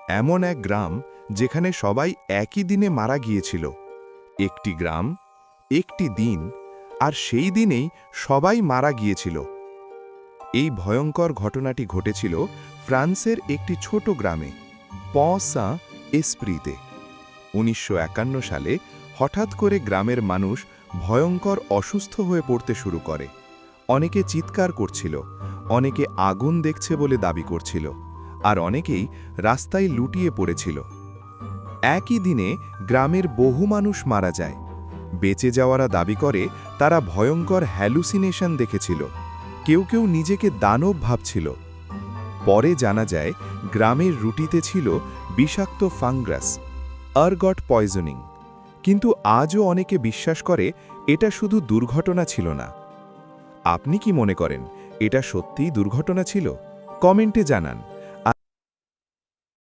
এমন এক গ্রাম যেখানে সবাই একই দিনে মারা গিয়েছিল। একটি গ্রাম, একটি দিন, আর সেই দিনেই সবাই মারা গিয়েছিল। এই ভয়ঙ্কর ঘটনাটি ঘটেছিল ফ্রান্সের একটি ছোট গ্রামে, পঁ-সাঁ-এসপ্রিতে। ১৯৫১ সালে হঠাৎ করে গ্রামের মানুষ ভয়ঙ্কর অসুস্থ হয়ে পড়তে শুরু করে। অনেকে চিৎকার করছিল, অনেকে আগুন দেখছে বলে দাবি করছিল, আর অনেকেই রাস্তায় লুটিয়ে পড়েছিল। একই দিনে গ্রামের বহু মানুষ মারা যায়। বেঁচে যাওয়ারা দাবি করে তারা ভয়ঙ্কর হ্যালুসিনেশন দেখেছিল, কেউ কেউ নিজেকে দানব ভাবছিল। পরে জানা যায় গ্রামের রুটিতে ছিল বিষাক্ত ফাঙ্গাস, আরগট পয়জনিং। কিন্তু আজও অনেকে বিশ্বাস করে এটা শুধু দুর্ঘটনা ছিল না। আপনি কি মনে করেন এটা সত্যিই দুর্ঘটনা ছিল? কমেন্টে জানান।